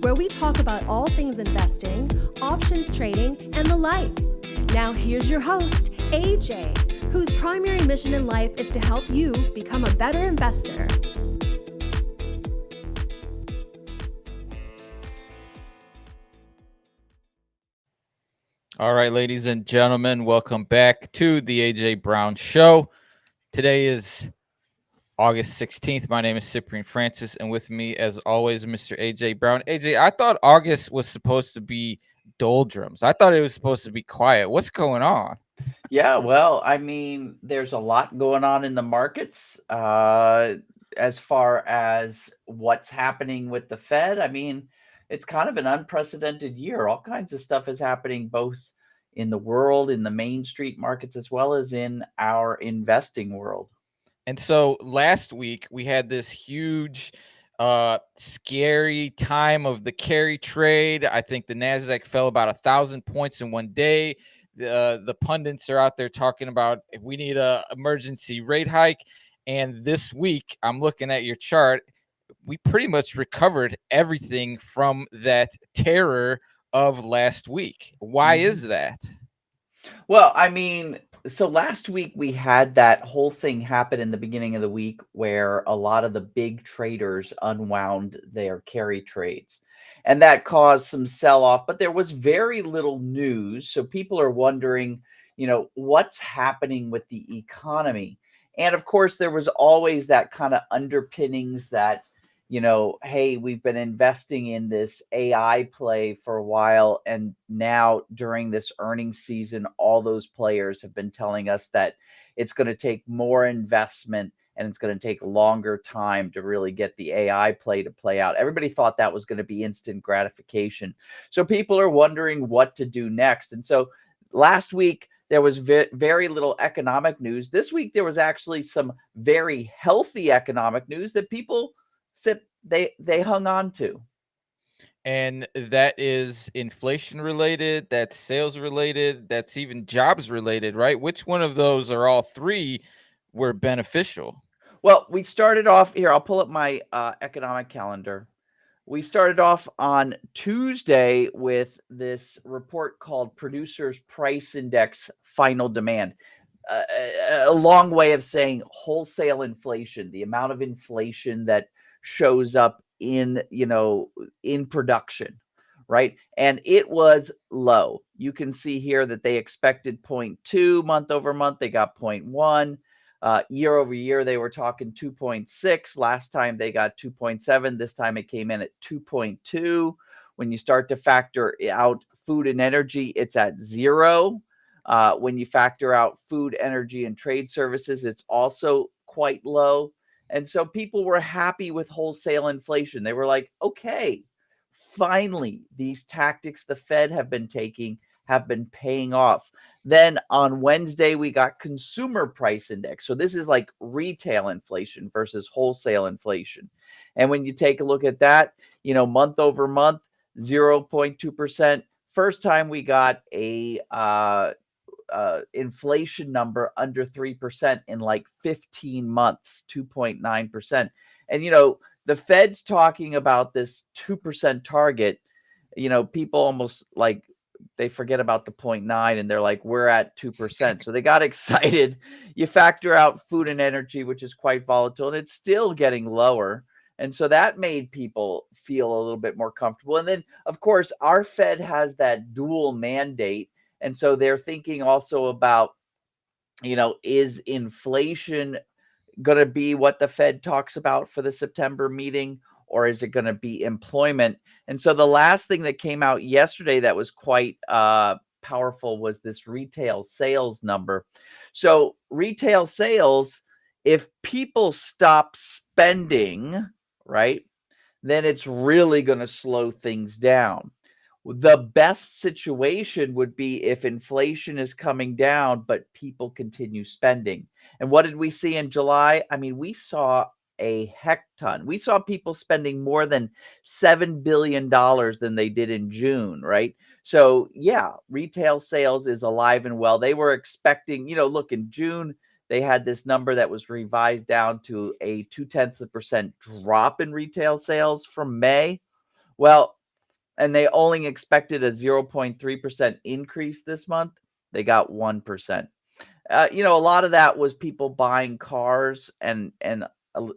where we talk about all things investing, options trading, and the like. Now, here's your host, AJ, whose primary mission in life is to help you become a better investor. All right, ladies and gentlemen, welcome back to the AJ Brown Show. Today is August 16th. My name is Cyprian Francis, and with me, as always, Mr. AJ Brown. AJ, I thought August was supposed to be doldrums. I thought it was supposed to be quiet. What's going on? Yeah, well, I mean, there's a lot going on in the markets as far as what's happening with the Fed. I mean, it's kind of an unprecedented year. All kinds of stuff is happening both in the world, in the Main Street markets, as well as in our investing world. And so last week we had this huge scary time of the carry trade. I think the Nasdaq fell about 1,000 points in one day. The pundits are out there talking about if we need a emergency rate hike. And this week, I'm looking at your chart. We pretty much recovered everything from that terror of last week. Why is that? Well, I mean, so last week we had that whole thing happen in the beginning of the week where a lot of the big traders unwound their carry trades. And that caused some sell off, but there was very little news. So people are wondering, what's happening with the economy? And of course, there was always that kind of underpinnings that hey, we've been investing in this AI play for a while. And now during this earnings season, all those players have been telling us that it's going to take more investment and it's going to take longer time to really get the AI play to play out. Everybody thought that was going to be instant gratification. So people are wondering what to do next. And so last week, there was very little economic news. This week, there was actually some very healthy economic news that people they hung on to. And that is inflation related, that's sales related, that's even jobs related, right? Which one of those or all three were beneficial? Well, we started off here. I'll pull up my economic calendar. We started off on Tuesday with this report called Producers Price Index Final Demand. A long way of saying wholesale inflation, the amount of inflation that shows up in production, right? And it was low. You can see here that they expected 0.2 month over month. They got 0.1. Year over year, they were talking 2.6. Last time they got 2.7. This time it came in at 2.2. When you start to factor out food and energy, it's at 0. When you factor out food, energy, and trade services, it's also quite low. And so people were happy with wholesale inflation. They were like, okay, finally, these tactics the Fed have been taking have been paying off. Then on Wednesday, we got consumer price index. So this is like retail inflation versus wholesale inflation. And when you take a look at that, month over month, 0.2%. First time we got a inflation number under 3% in like 15 months, 2.9%. And, the Fed's talking about this 2% target. People almost like they forget about the 0.9 and they're like, we're at 2%. So they got excited. You factor out food and energy, which is quite volatile, and it's still getting lower. And so that made people feel a little bit more comfortable. And then, of course, our Fed has that dual mandate. And so they're thinking also about, is inflation going to be what the Fed talks about for the September meeting, or is it going to be employment? And so the last thing that came out yesterday that was quite powerful was this retail sales number. So retail sales, if people stop spending, right, then it's really going to slow things down. The best situation would be if inflation is coming down, but people continue spending. And what did we see in July? I mean, we saw a heck ton. We saw people spending more than $7 billion than they did in June, right? So, yeah, retail sales is alive and well. They were expecting, look, in June, they had this number that was revised down to a 0.2% drop in retail sales from May. Well, and they only expected a 0.3% increase this month. They got 1%. A lot of that was people buying cars and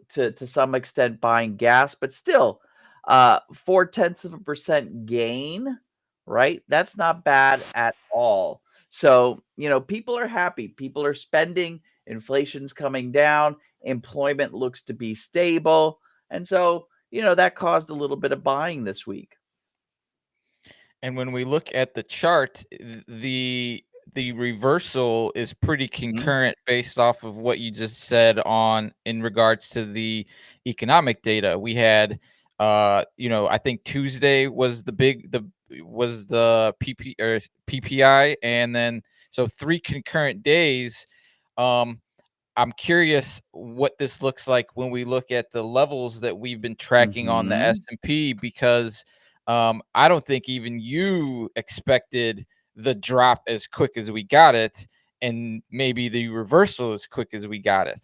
to some extent buying gas, but still, 0.4% gain, right? That's not bad at all. So, people are happy. People are spending. Inflation's coming down. Employment looks to be stable. And so, that caused a little bit of buying this week. And when we look at the chart, the reversal is pretty concurrent based off of what you just said on in regards to the economic data. We had I think Tuesday was the PPI, and then so 3 concurrent days. I'm curious what this looks like when we look at the levels that we've been tracking on the S&P, because I don't think even you expected the drop as quick as we got it, and maybe the reversal as quick as we got it.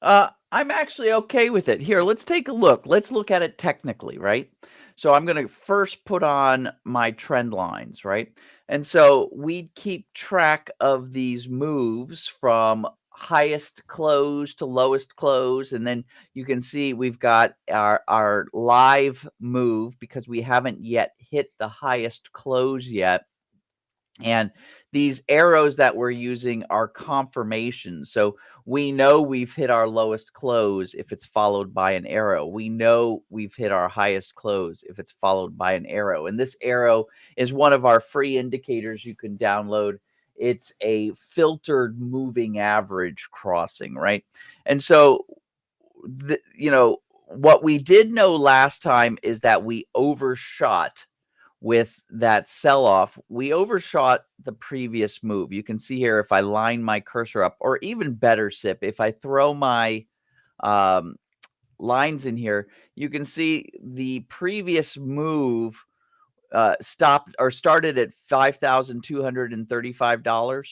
I'm actually okay with it. Here, let's take a look. Let's look at it technically, right? So I'm going to first put on my trend lines, right? And so we keep track of these moves from highest close to lowest close, and then you can see we've got our live move because we haven't yet hit the highest close yet. And these arrows that we're using are confirmations. So we know we've hit our lowest close if it's followed by an arrow. We know we've hit our highest close if it's followed by an arrow. And this arrow is one of our free indicators you can download. It's a filtered moving average crossing, right? And so, what we did know last time is that we overshot with that sell-off. We overshot the previous move. You can see here if I line my cursor up, or even better, Sip, if I throw my lines in here, you can see the previous move started at $5,235.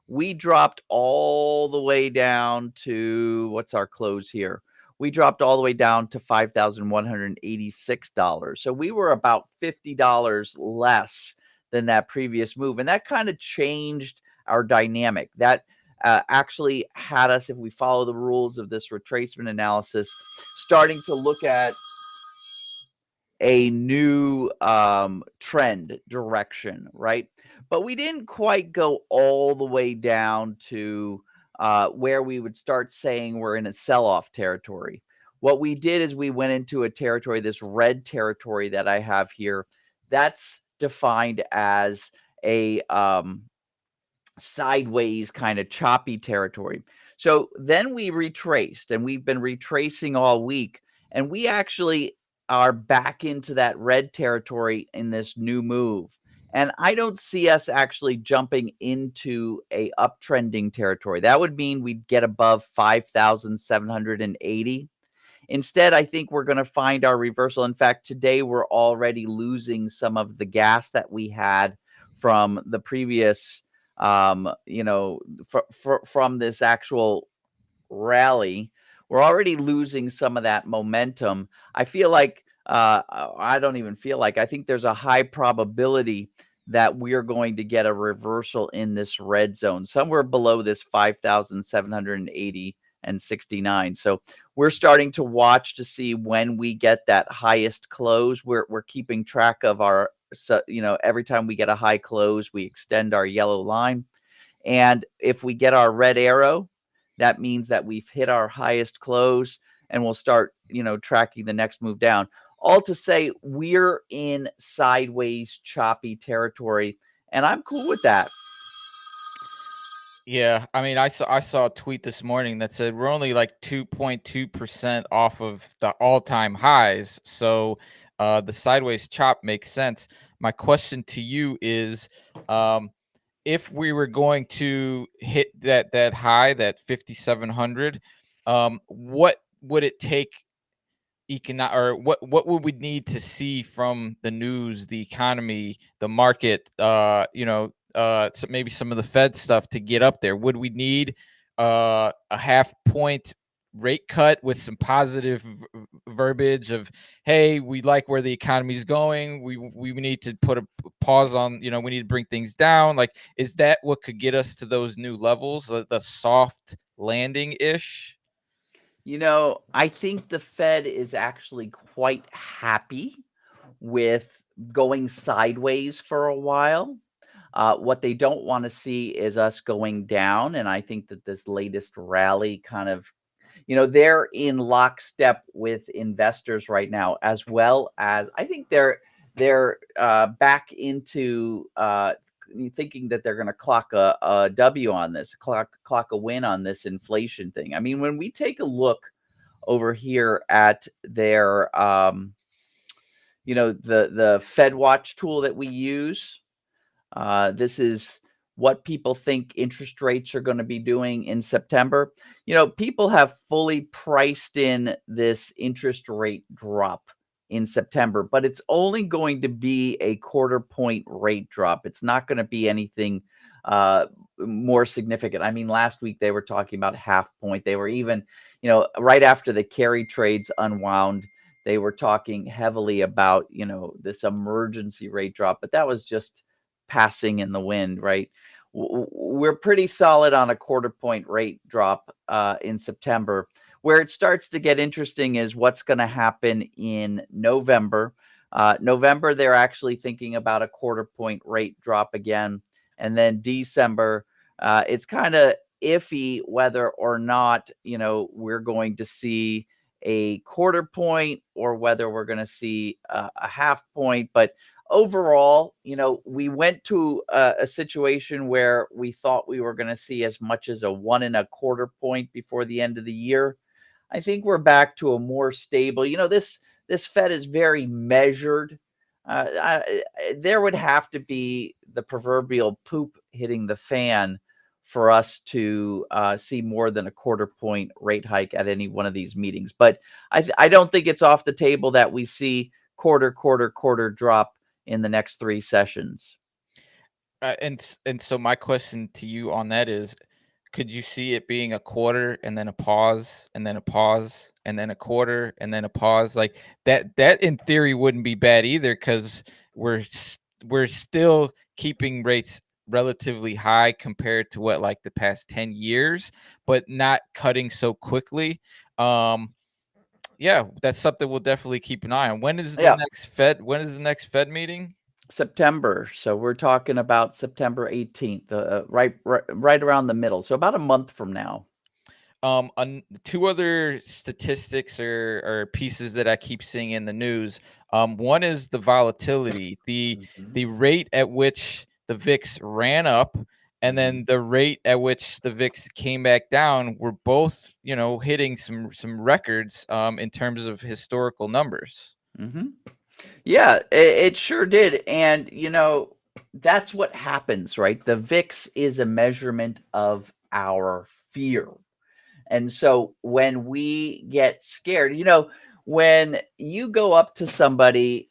We dropped all the way down to, what's our close here? We dropped all the way down to $5,186. So we were about $50 less than that previous move. And that kind of changed our dynamic. That actually had us, if we follow the rules of this retracement analysis, starting to look at a new trend direction, right? But we didn't quite go all the way down to where we would start saying we're in a sell-off territory. What we did is we went into a territory, this red territory that I have here, that's defined as a sideways kind of choppy territory. So then we retraced, and we've been retracing all week, and we actually are back into that red territory in this new move. And I don't see us actually jumping into a uptrending territory. That would mean we'd get above 5,780. Instead, I think we're going to find our reversal. In fact, today we're already losing some of the gas that we had from the previous, from this actual rally. We're already losing some of that momentum. I feel like, I don't even feel like, I think there's a high probability that we're going to get a reversal in this red zone, somewhere below this 5,780 and 69. So we're starting to watch to see when we get that highest close. We're keeping track of our, every time we get a high close, we extend our yellow line. And if we get our red arrow, that means that we've hit our highest close, and we'll start, tracking the next move down. All to say, we're in sideways choppy territory, and I'm cool with that. Yeah, I mean, I saw a tweet this morning that said we're only like 2.2% off of the all-time highs. So the sideways chop makes sense. My question to you is, if we were going to hit that high, that 5,700, what would it take or what would we need to see from the news, the economy, the market, so maybe some of the Fed stuff to get up there? Would we need a half point rate cut with some positive verbiage of, hey, we like where the economy is going. We need to put a pause on, we need to bring things down. Like, is that what could get us to those new levels, the soft landing ish? I think the Fed is actually quite happy with going sideways for a while. What they don't want to see is us going down. And I think that this latest rally kind of, they're in lockstep with investors right now, as well as I think they're back into thinking that they're going to clock a W on this, clock a win on this inflation thing. I mean, when we take a look over here at their, the Fed Watch tool that we use, this is what people think interest rates are going to be doing in September. People have fully priced in this interest rate drop in September, but it's only going to be a 1/4 point rate drop. It's not going to be anything more significant. I mean, last week they were talking about 1/2 point. They were even, right after the carry trades unwound, they were talking heavily about, this emergency rate drop, but that was just passing in the wind, right? We're pretty solid on a 1/4 point rate drop in September. Where it starts to get interesting is what's going to happen in November. November, they're actually thinking about a 1/4 point rate drop again. And then December, it's kind of iffy whether or not, we're going to see a 1/4 point or whether we're going to see a 1/2 point. But overall, we went to a situation where we thought we were going to see as much as a 1 1/4 point before the end of the year. I think we're back to a more stable, this Fed is very measured. There would have to be the proverbial poop hitting the fan for us to see more than a 1/4 point rate hike at any one of these meetings. But I don't think it's off the table that we see quarter drop in the next 3 sessions. And so my question to you on that is, could you see it being a 1/4 and then a pause and then a pause and then a 1/4 and then a pause? Like that in theory wouldn't be bad either, because we're still keeping rates relatively high compared to what, like the past 10 years, but not cutting so quickly. Yeah, that's something we'll definitely keep an eye on. When is the next Fed meeting? September. So we're talking about September 18th, right around the middle. So about a month from now. 2 other statistics or pieces that I keep seeing in the news. One is the volatility, the rate at which the VIX ran up, and then the rate at which the VIX came back down were both, hitting some records in terms of historical numbers. Mm-hmm. Yeah, it sure did. And, that's what happens, right? The VIX is a measurement of our fear. And so when we get scared, when you go up to somebody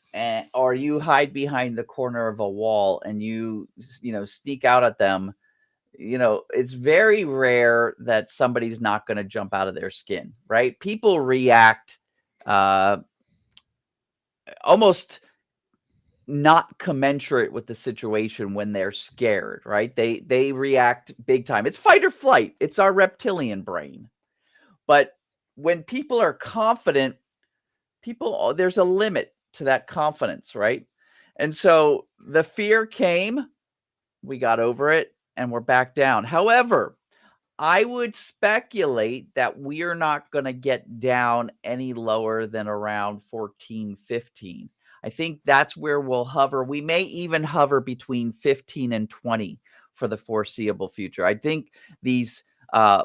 or you hide behind the corner of a wall and you sneak out at them, it's very rare that somebody's not going to jump out of their skin, right? People react almost not commensurate with the situation when they're scared, right? They react big time. It's fight or flight. It's our reptilian brain. But when people are confident, there's a limit to that confidence, right? And so the fear came, we got over it, and we're back down. However, I would speculate that we are not going to get down any lower than around 14, 15. I think that's where we'll hover. We may even hover between 15 and 20 for the foreseeable future. I think these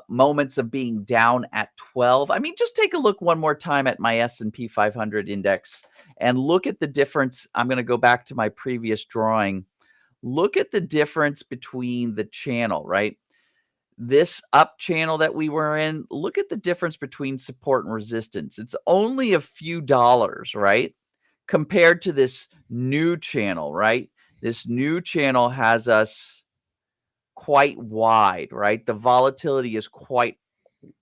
moments of being down at 12. I mean, just take a look one more time at my S&P 500 index and look at the difference. I'm going to go back to my previous drawing. Look at the difference between the channel, right? This up channel that we were in, look at the difference between support and resistance. It's only a few dollars, right? Compared to this new channel, right? This new channel has us quite wide, right? The volatility is quite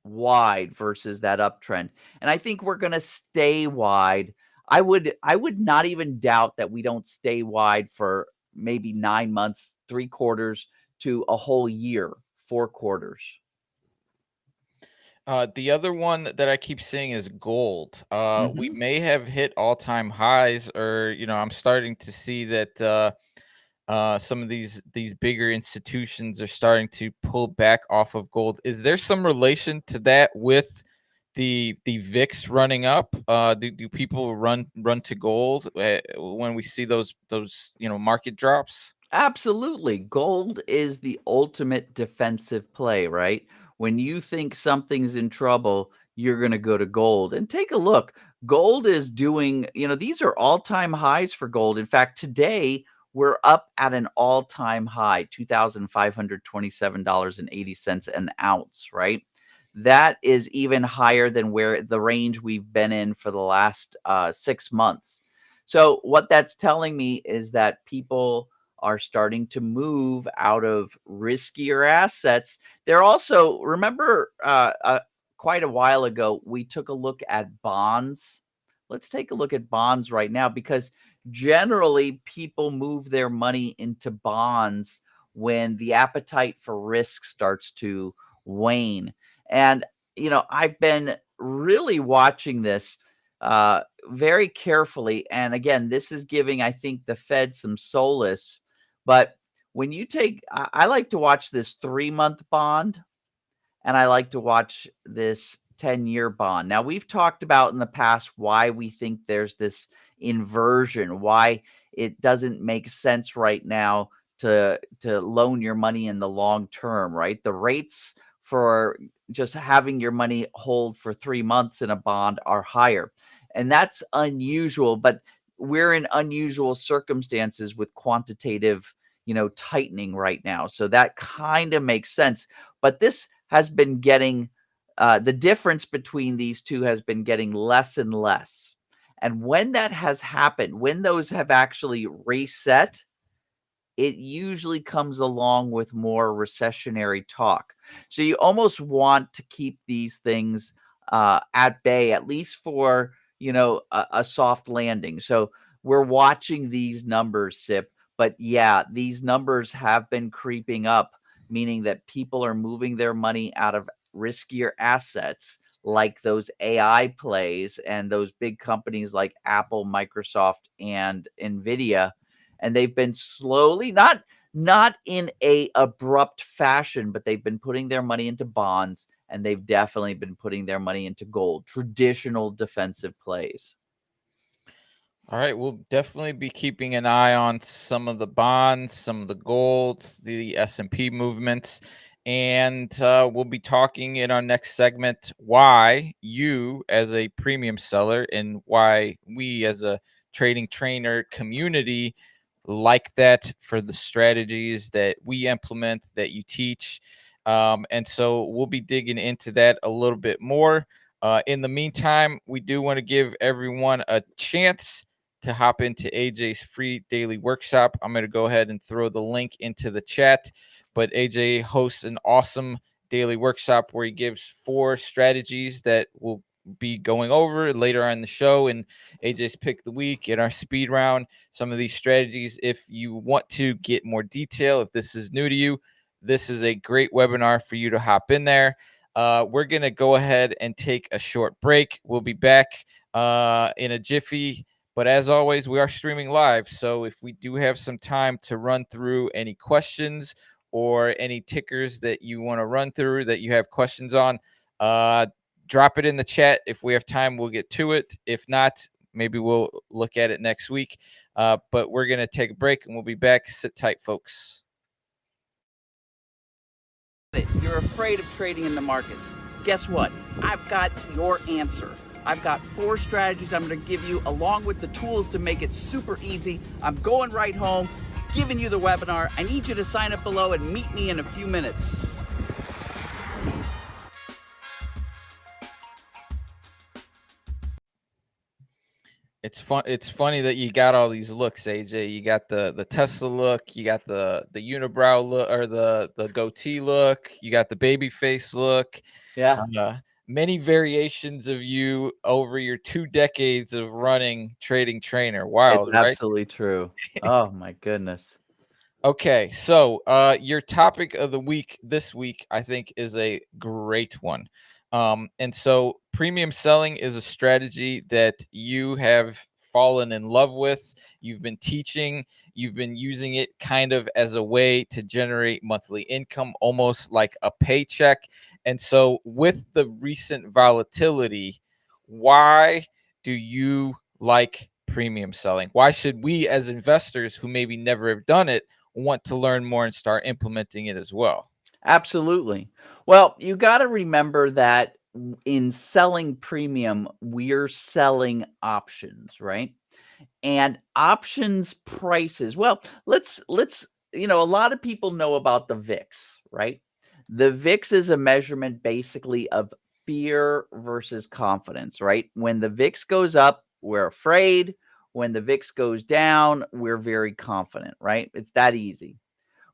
wide versus that uptrend. And I think we're going to stay wide. I would not even doubt that we don't stay wide for maybe 9 months, 3 quarters to a whole year, 4 quarters. The other one that I keep seeing is gold. We Mhm. may have hit all-time highs, or I'm starting to see that some of these bigger institutions are starting to pull back off of gold. Is there some relation to that with the VIX running up? Do people run to gold when we see those market drops? Absolutely. Gold is the ultimate defensive play, right? When you think something's in trouble, you're going to go to gold. And take a look. Gold is doing, these are all-time highs for gold. In fact, today we're up at an all-time high, $2,527.80 an ounce, right? That is even higher than where the range we've been in for the last 6 months. So what that's telling me is that people are starting to move out of riskier assets. They're also, remember, quite a while ago, we took a look at bonds. Let's take a look at bonds right now, because generally people move their money into bonds when the appetite for risk starts to wane. And, I've been really watching this very carefully. And again, this is giving, I think, the Fed some solace. But when you take, I like to watch this 3-month bond, and I like to watch this 10-year bond. Now, we've talked about in the past why we think there's this inversion, why it doesn't make sense right now to loan your money in the long term, right? The rates for just having your money hold for 3 months in a bond are higher. And that's unusual, but we're in unusual circumstances with quantitative, tightening right now. So that kind of makes sense. But this has been getting, the difference between these two has been getting less and less. And when that has happened, when those have actually reset, it usually comes along with more recessionary talk. So you almost want to keep these things at bay, at least for, a soft landing. So we're watching these numbers, Sip. But yeah, these numbers have been creeping up, meaning that people are moving their money out of riskier assets like those AI plays and those big companies like Apple, Microsoft, and Nvidia. And they've been slowly, not in a abrupt fashion, but they've been putting their money into bonds, and they've definitely been putting their money into gold, traditional defensive plays. All right, we'll definitely be keeping an eye on some of the bonds, some of the gold, the S&P movements, and we'll be talking in our next segment why you, as a premium seller, and why we, as a trading trainer community, like that for the strategies that we implement, that you teach. And so we'll be digging into that a little bit more. In the meantime, we do want to give everyone a chance to hop into AJ's free daily workshop. I'm going to go ahead and throw the link into the chat. But AJ hosts an awesome daily workshop where he gives 4 strategies that will be going over later on in the show, and AJ's pick of the week in our speed round. Some of these strategies, if you want to get more detail, if this is new to you, this is a great webinar for you to hop in there. We're going to go ahead and take a short break. We'll be back in a jiffy. But as always, we are streaming live. So if we do have some time to run through any questions or any tickers that you want to run through that you have questions on, drop it in the chat. If we have time, we'll get to it. If not, maybe we'll look at it next week. But we're going to take a break and we'll be back. Sit tight, folks. You're afraid of trading in the markets. Guess what? I've got your answer. I've got 4 strategies I'm going to give you along with the tools to make it super easy. I'm going right home, giving you the webinar. I need you to sign up below and meet me in a few minutes. It's fun. It's funny that you got all these looks, AJ. You got the Tesla look, you got the unibrow look, or the goatee look, you got the baby face look. Yeah, Many variations of you over your 2 decades of running Trading Trainer. Wild, it's right? absolutely true. Oh my goodness. Okay, so your topic of the week this week, I think, is a great one. And so premium selling is a strategy that you have fallen in love with. You've been teaching, you've been using it kind of as a way to generate monthly income, almost like a paycheck. And so, with the recent volatility, why do you like premium selling? Why should we, as investors who maybe never have done it, want to learn more and start implementing it as well? Absolutely. Well, you got to remember that in selling premium, we're selling options, right? And options prices. Well, let's a lot of people know about the VIX, right? The VIX is a measurement basically of fear versus confidence, right? When the VIX goes up, we're afraid. When the VIX goes down, we're very confident, right? It's that easy.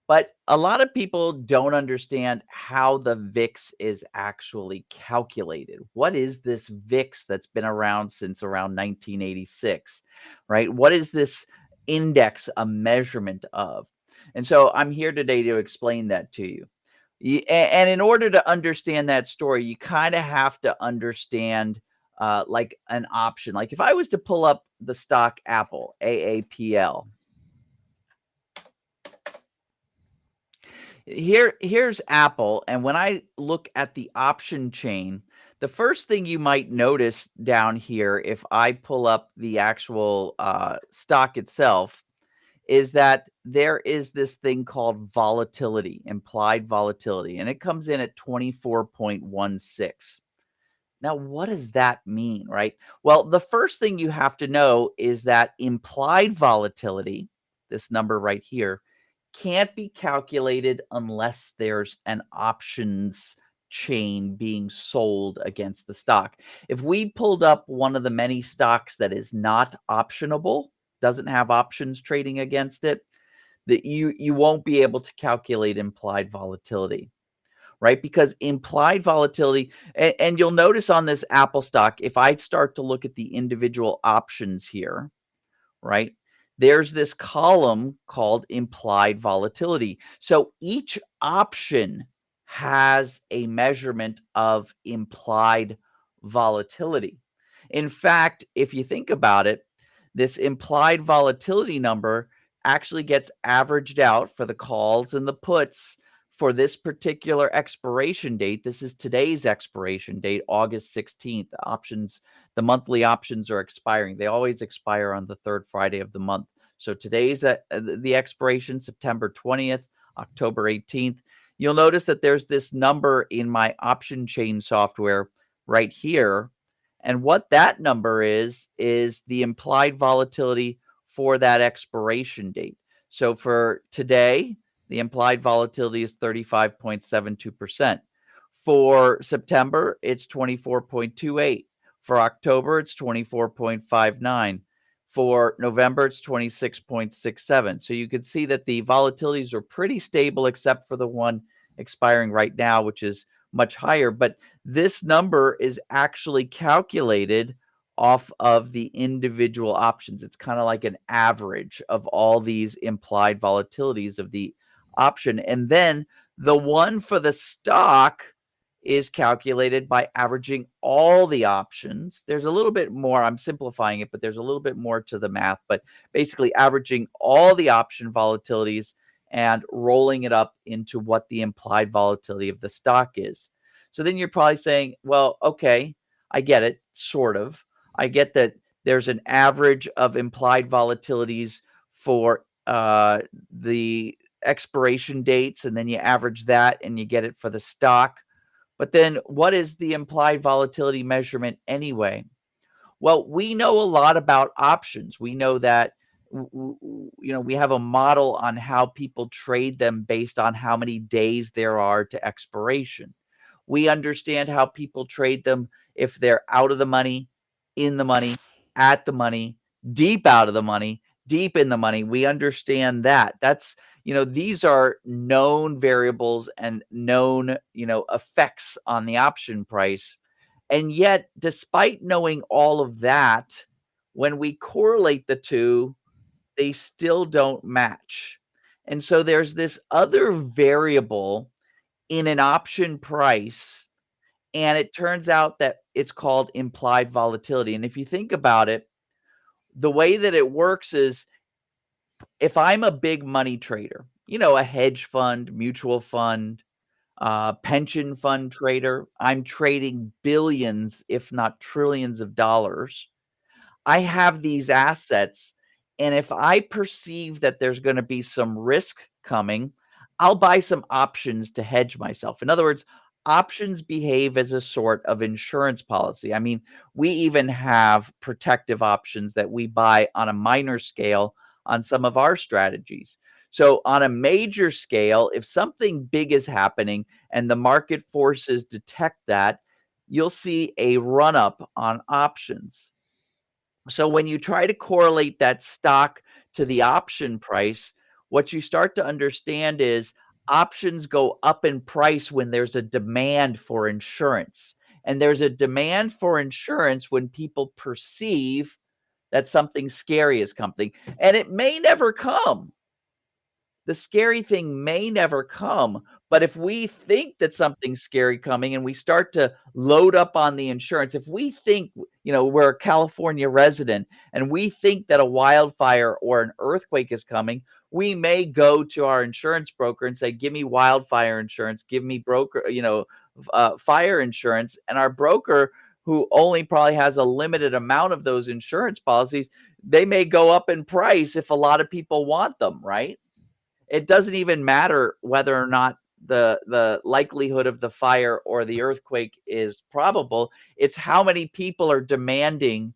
But a lot of people don't understand how the VIX is actually calculated. What is this VIX that's been around since around 1986, right? What is this index a measurement of? And so I'm here today to explain that to you. And in order to understand that story, you kind of have to understand like an option. Like if I was to pull up the stock Apple, AAPL, here's Apple, and when I look at the option chain, the first thing you might notice down here, if I pull up the actual stock itself, is that there is this thing called volatility, implied volatility, and it comes in at 24.16. Now, what does that mean, right? Well, the first thing you have to know is that implied volatility, this number right here, can't be calculated unless there's an options chain being sold against the stock. If we pulled up one of the many stocks that is not optionable, doesn't have options trading against it, that you won't be able to calculate implied volatility, right? Because implied volatility, and you'll notice on this Apple stock, if I start to look at the individual options here, right? There's this column called implied volatility. So each option has a measurement of implied volatility. In fact, if you think about it, this implied volatility number actually gets averaged out for the calls and the puts for this particular expiration date. This is today's expiration date, August 16th. The monthly options are expiring. They always expire on the third Friday of the month. So today's the expiration, September 20th, October 18th. You'll notice that there's this number in my option chain software right here. And what that number is the implied volatility for that expiration date. So for today, the implied volatility is 35.72%. For September, it's 24.28. For October, it's 24.59. For November, it's 26.67. So you can see that the volatilities are pretty stable, except for the one expiring right now, which is much higher. But this number is actually calculated off of the individual options. It's kind of like an average of all these implied volatilities of the option. And then the one for the stock is calculated by averaging all the options. There's a little bit more, I'm simplifying it, but there's a little bit more to the math, but basically averaging all the option volatilities and rolling it up into what the implied volatility of the stock is. So then you're probably saying, well, okay, I get it, sort of. I get that there's an average of implied volatilities for the expiration dates, and then you average that and you get it for the stock. But then what is the implied volatility measurement anyway? Well, we know a lot about options. We know that we have a model on how people trade them based on how many days there are to expiration. We understand how people trade them if they're out of the money, in the money, at the money, deep out of the money, deep in the money. We understand that. That's, these are known variables and known, effects on the option price. And yet, despite knowing all of that, when we correlate the two, they still don't match. And so there's this other variable in an option price, and it turns out that it's called implied volatility. And if you think about it, the way that it works is if I'm a big money trader, a hedge fund, mutual fund, pension fund trader, I'm trading billions, if not trillions of dollars. I have these assets, and if I perceive that there's going to be some risk coming, I'll buy some options to hedge myself. In other words, options behave as a sort of insurance policy. I mean, we even have protective options that we buy on a minor scale on some of our strategies. So, on a major scale, if something big is happening and the market forces detect that, you'll see a run up on options. So when you try to correlate that stock to the option price, what you start to understand is options go up in price when there's a demand for insurance. And there's a demand for insurance when people perceive that something scary is coming. And it may never come. The scary thing may never come, but if we think that something's scary coming and we start to load up on the insurance, if we think, we're a California resident and we think that a wildfire or an earthquake is coming, we may go to our insurance broker and say, give me wildfire insurance, give me fire insurance. And our broker, who only probably has a limited amount of those insurance policies, they may go up in price if a lot of people want them, right? It doesn't even matter whether or not the likelihood of the fire or the earthquake is probable. It's how many people are demanding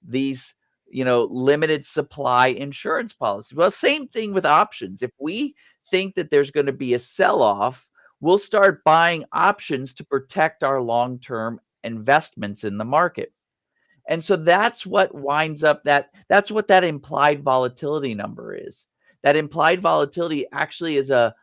these, limited supply insurance policies. Well, same thing with options. If we think that there's going to be a sell-off, we'll start buying options to protect our long-term investments in the market. And so that's what winds up that's what that implied volatility number is. That implied volatility actually is a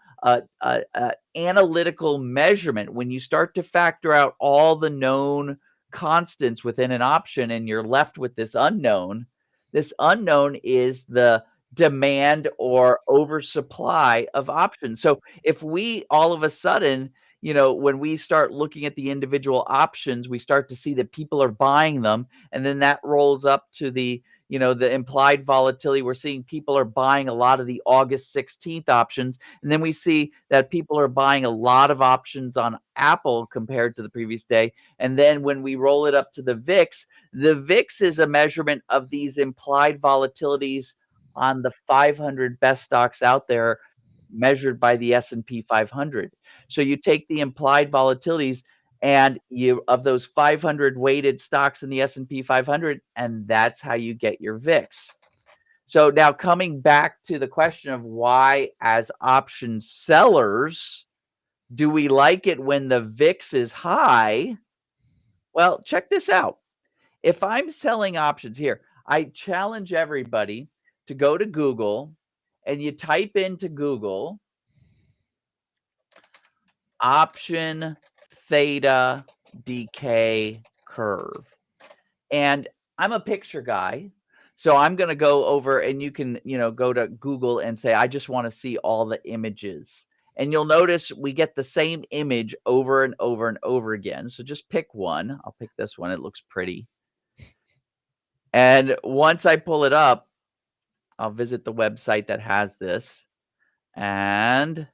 analytical measurement. When you start to factor out all the known constants within an option and you're left with this unknown is the demand or oversupply of options. So if we all of a sudden, when we start looking at the individual options, we start to see that people are buying them, and then that rolls up to the implied volatility. We're seeing people are buying a lot of the August 16th options. And then we see that people are buying a lot of options on Apple compared to the previous day. And then when we roll it up to the VIX is a measurement of these implied volatilities on the 500 best stocks out there measured by the S&P 500. So you take the implied volatilities and of those 500 weighted stocks in the S&P 500, and that's how you get your VIX. So now coming back to the question of why, as option sellers, do we like it when the VIX is high? Well, check this out. If I'm selling options here, I challenge everybody to go to Google and you type into Google option theta decay curve. And I'm a picture guy, so I'm going to go over, and you can, go to Google and say, I just want to see all the images. And you'll notice we get the same image over and over and over again. So just pick one. I'll pick this one. It looks pretty. And once I pull it up, I'll visit the website that has this. And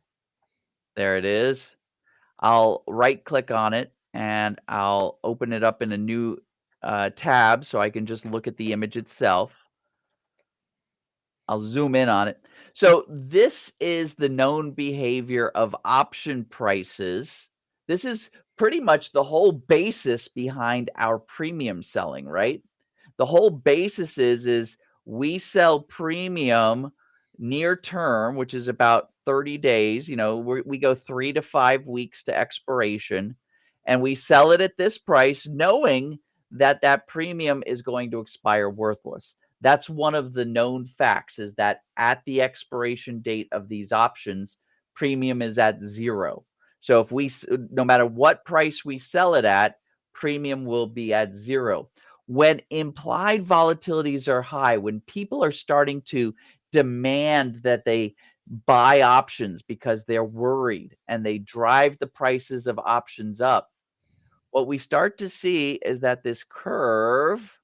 there it is. I'll right click on it and I'll open it up in a new tab so I can just look at the image itself. I'll zoom in on it. So this is the known behavior of option prices. This is pretty much the whole basis behind our premium selling, right? The whole basis is we sell premium near term, which is about 30 days. We go 3 to 5 weeks to expiration, and we sell it at this price knowing that premium is going to expire worthless. That's one of the known facts, is that at the expiration date of these options, premium is at zero. So if no matter what price we sell it at, premium will be at zero. When implied volatilities are high, when people are starting to demand that they buy options because they're worried and they drive the prices of options up, what we start to see is that this curve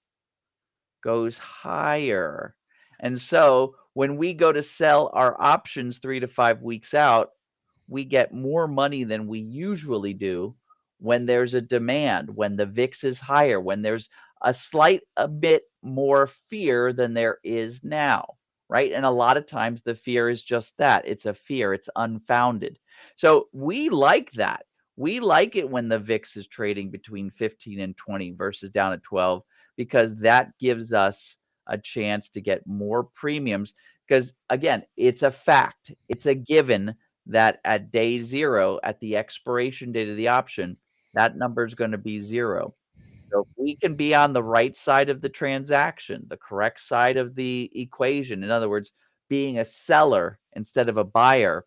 goes higher. And so when we go to sell our options 3 to 5 weeks out, we get more money than we usually do when there's a demand, when the VIX is higher, when there's a bit more fear than there is now, right? And a lot of times the fear is just that. It's a fear, it's unfounded. So we like that. We like it when the VIX is trading between 15 and 20 versus down at 12, because that gives us a chance to get more premiums. Because again, it's a fact, it's a given that at day zero, at the expiration date of the option, that number is going to be zero. So if we can be on the right side of the transaction, the correct side of the equation, in other words, being a seller instead of a buyer,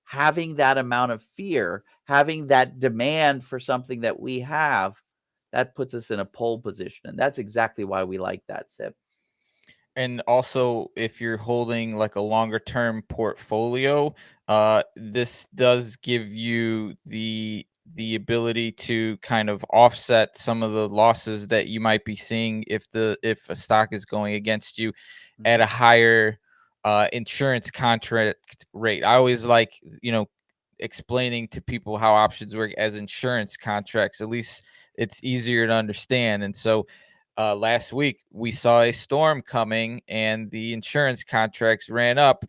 having that amount of fear, having that demand for something that we have, that puts us in a pole position. And that's exactly why we like that, Sip. And also, if you're holding like a longer term portfolio, this does give you the ability to kind of offset some of the losses that you might be seeing if a stock is going against you at a higher insurance contract rate. I always like, explaining to people how options work as insurance contracts. At least it's easier to understand. And so last week we saw a storm coming and the insurance contracts ran up,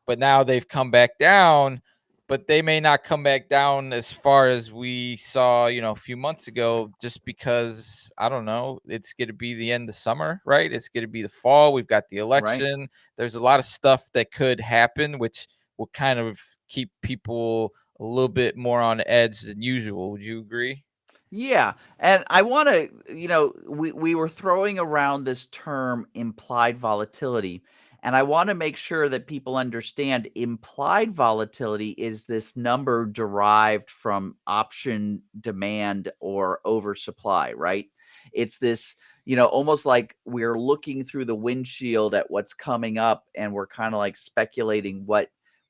but now they've come back down, but they may not come back down as far as we saw, a few months ago, just because, I don't know, it's going to be the end of summer, right? It's going to be the fall. We've got the election. Right. There's a lot of stuff that could happen, which will kind of keep people a little bit more on edge than usual. Would you agree? Yeah. And I want to, we were throwing around this term implied volatility. And I want to make sure that people understand implied volatility is this number derived from option demand or oversupply, right? It's this, almost like we're looking through the windshield at what's coming up and we're kind of like speculating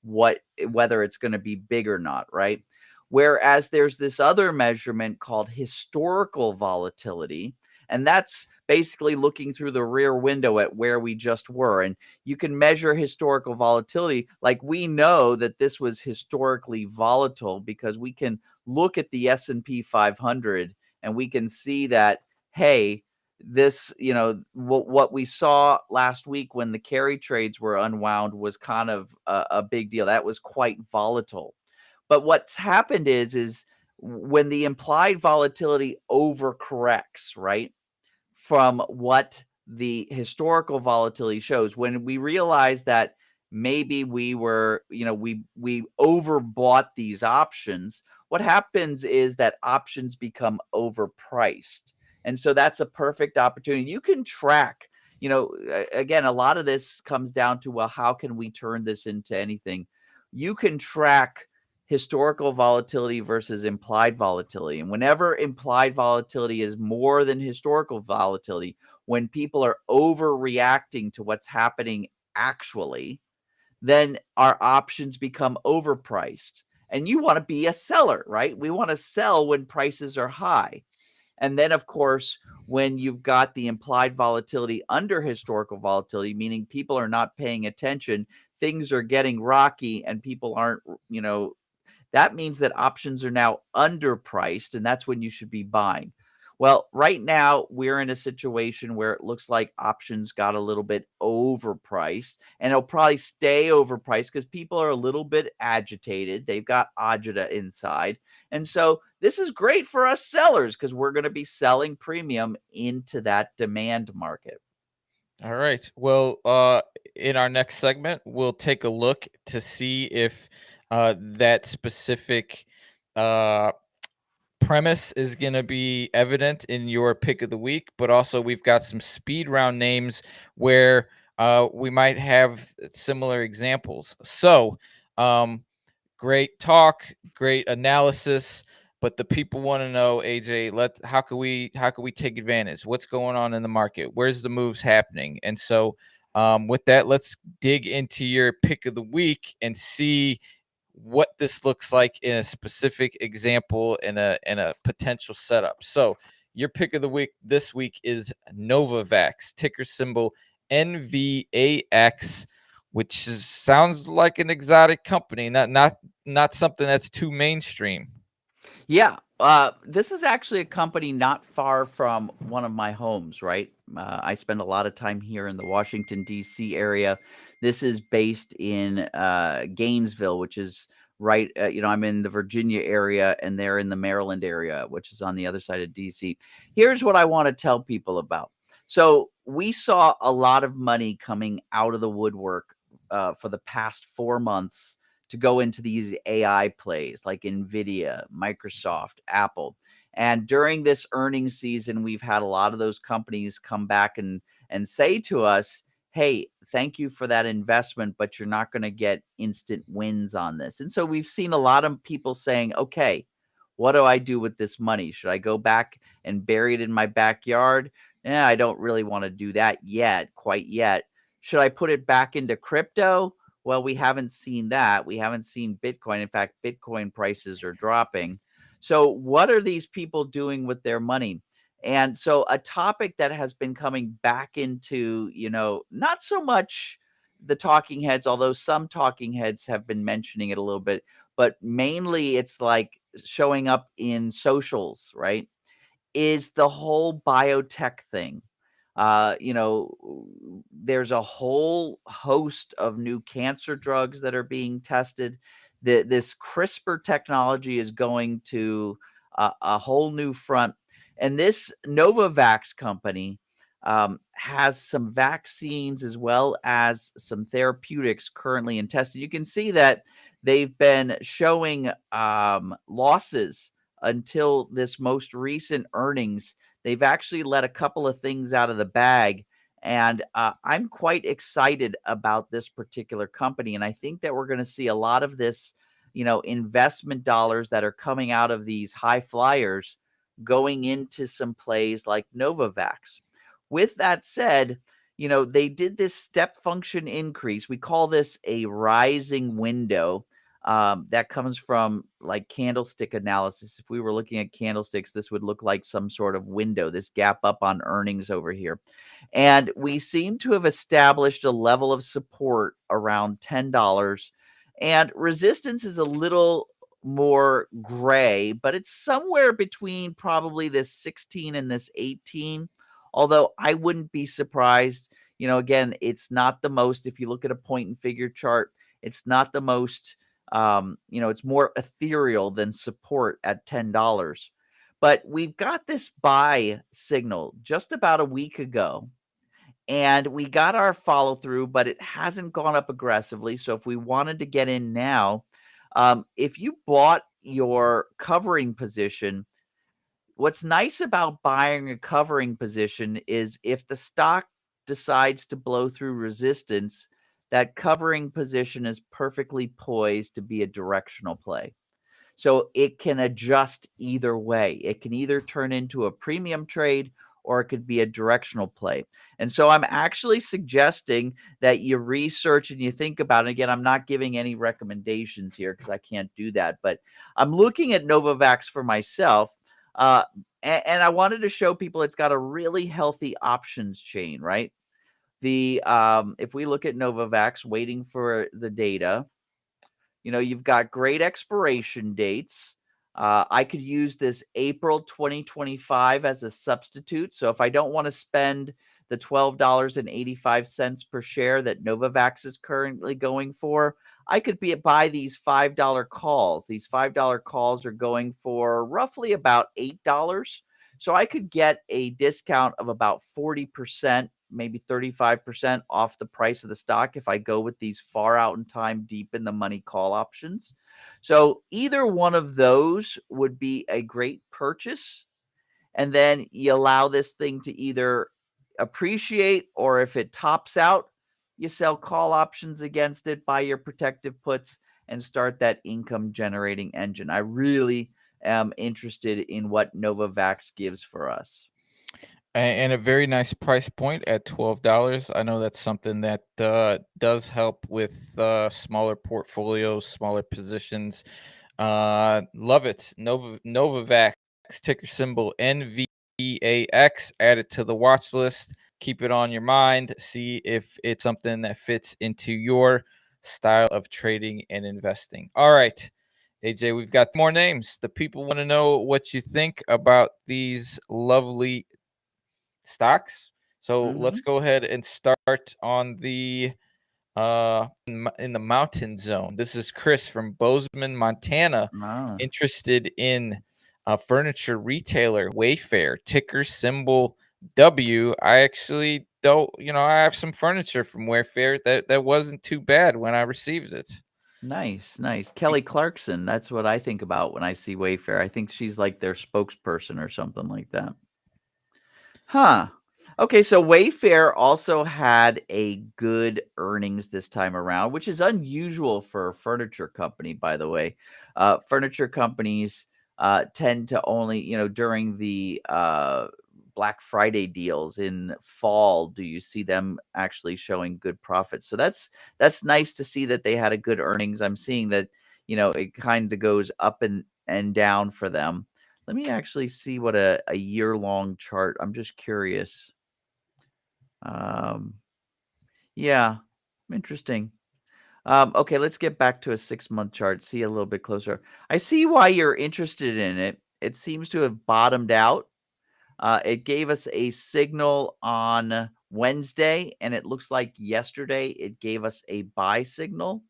whether it's going to be big or not, right? Whereas there's this other measurement called historical volatility, and that's basically looking through the rear window at where we just were. And you can measure historical volatility. Like, we know that this was historically volatile because we can look at the S&P 500 and we can see that, hey, this, what we saw last week when the carry trades were unwound was kind of a big deal. That was quite volatile. But what's happened is when the implied volatility overcorrects, right, from what the historical volatility shows, when we realize that maybe we were, we overbought these options, what happens is that options become overpriced. And so that's a perfect opportunity. You can track, again, a lot of this comes down to, well, how can we turn this into anything? You can track historical volatility versus implied volatility. And whenever implied volatility is more than historical volatility, when people are overreacting to what's happening actually, then our options become overpriced. And you want to be a seller, right? We want to sell when prices are high. And then, of course, when you've got the implied volatility under historical volatility, meaning people are not paying attention, things are getting rocky and people aren't, that means that options are now underpriced, and that's when you should be buying. Well, right now, we're in a situation where it looks like options got a little bit overpriced, and it'll probably stay overpriced because people are a little bit agitated. They've got agita inside. And so this is great for us sellers because we're going to be selling premium into that demand market. All right. Well, in our next segment, we'll take a look to see if that specific premise is going to be evident in your pick of the week, but also we've got some speed round names where we might have similar examples. So, great talk, great analysis, but the people want to know, AJ, how can we take advantage? What's going on in the market? Where's the moves happening? And so, with that, let's dig into your pick of the week and see what this looks like in a specific example and a potential setup. So your pick of the week this week is Novavax, ticker symbol NVAX, which sounds like an exotic company, not something that's too mainstream. Yeah, this is actually a company not far from one of my homes, right? I spend a lot of time here in the Washington, D.C. area. This is based in Gainesville, which is right, I'm in the Virginia area, and they're in the Maryland area, which is on the other side of D.C. Here's what I want to tell people about. So we saw a lot of money coming out of the woodwork for the past 4 months to go into these AI plays like NVIDIA, Microsoft, Apple. And during this earnings season, we've had a lot of those companies come back and say to us, hey, thank you for that investment, but you're not going to get instant wins on this. And so we've seen a lot of people saying, okay, what do I do with this money? Should I go back and bury it in my backyard? I don't really want to do that quite yet. Should I put it back into crypto? Well, we haven't seen that. We haven't seen Bitcoin. In fact, Bitcoin prices are dropping. So what are these people doing with their money? And so a topic that has been coming back into, not so much the talking heads, although some talking heads have been mentioning it a little bit, but mainly it's like showing up in socials, right? Is the whole biotech thing. There's a whole host of new cancer drugs that are being tested. This CRISPR technology is going to a whole new front. And this Novavax company has some vaccines as well as some therapeutics currently in testing. You can see that they've been showing losses until this most recent earnings. They've actually let a couple of things out of the bag, and I'm quite excited about this particular company. And I think that we're going to see a lot of this, investment dollars that are coming out of these high flyers going into some plays like Novavax. With that said, they did this step function increase. We call this a rising window. That comes from like candlestick analysis. If we were looking at candlesticks, this would look like some sort of window, this gap up on earnings over here. And we seem to have established a level of support around $10. And resistance is a little more gray, but it's somewhere between probably this 16 and this 18. Although I wouldn't be surprised. Again, it's not the most, if you look at a point and figure chart, it's not the most it's more ethereal than support at $10. But we've got this buy signal just about a week ago, and we got our follow through, but it hasn't gone up aggressively. So if we wanted to get in now, if you bought your covering position, what's nice about buying a covering position is if the stock decides to blow through resistance, that covering position is perfectly poised to be a directional play. So it can adjust either way. It can either turn into a premium trade or it could be a directional play. And so I'm actually suggesting that you research and you think about it. Again, I'm not giving any recommendations here because I can't do that, but I'm looking at Novavax for myself. And I wanted to show people it's got a really healthy options chain, right? If we look at Novavax waiting for the data, you've got great expiration dates. I could use this April 2025 as a substitute. So if I don't want to spend the $12.85 per share that Novavax is currently going for, I could buy these $5 calls. These $5 calls are going for roughly about $8. So I could get a discount of about 40% maybe 35% off the price of the stock if I go with these far out in time, deep in the money call options. So either one of those would be a great purchase. And then you allow this thing to either appreciate, or if it tops out, you sell call options against it, buy your protective puts, and start that income generating engine. I really am interested in what Novavax gives for us. And a very nice price point at $12. I know that's something that does help with smaller portfolios, smaller positions. Love it. Novavax, ticker symbol NVAX. Add it to the watch list. Keep it on your mind. See if it's something that fits into your style of trading and investing. All right, AJ, we've got more names. The people want to know what you think about these lovely stocks. So let's go ahead and start on the in the mountain zone. This is Chris from Bozeman, Montana, interested in a furniture retailer, Wayfair, ticker symbol W. I actually don't, I have some furniture from Wayfair that wasn't too bad when I received it. Nice. Kelly Clarkson. That's what I think about when I see Wayfair. I think she's like their spokesperson or something like that. Huh. Okay, so Wayfair also had a good earnings this time around, which is unusual for a furniture company, by the way. Furniture companies tend to only, during the Black Friday deals in fall, do you see them actually showing good profits? So that's nice to see that they had a good earnings. I'm seeing that, it kind of goes up and down for them. Let me actually see what a year-long chart. I'm just curious. Yeah, interesting. Okay, let's get back to a 6-month chart, see a little bit closer. I see why you're interested in it. It seems to have bottomed out. It gave us a signal on Wednesday, and it looks like yesterday it gave us a buy signal.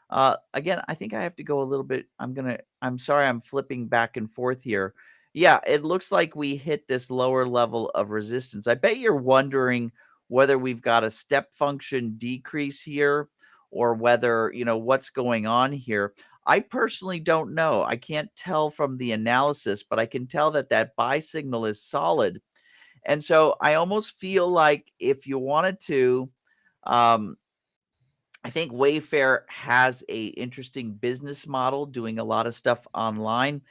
Again, I think I have to go a little bit. I'm sorry, I'm flipping back and forth here. Yeah, it looks like we hit this lower level of resistance. I bet you're wondering whether we've got a step function decrease here, or whether, what's going on here. I personally don't know. I can't tell from the analysis, but I can tell that buy signal is solid. And so I almost feel like if you wanted to, I think Wayfair has a interesting business model, doing a lot of stuff online.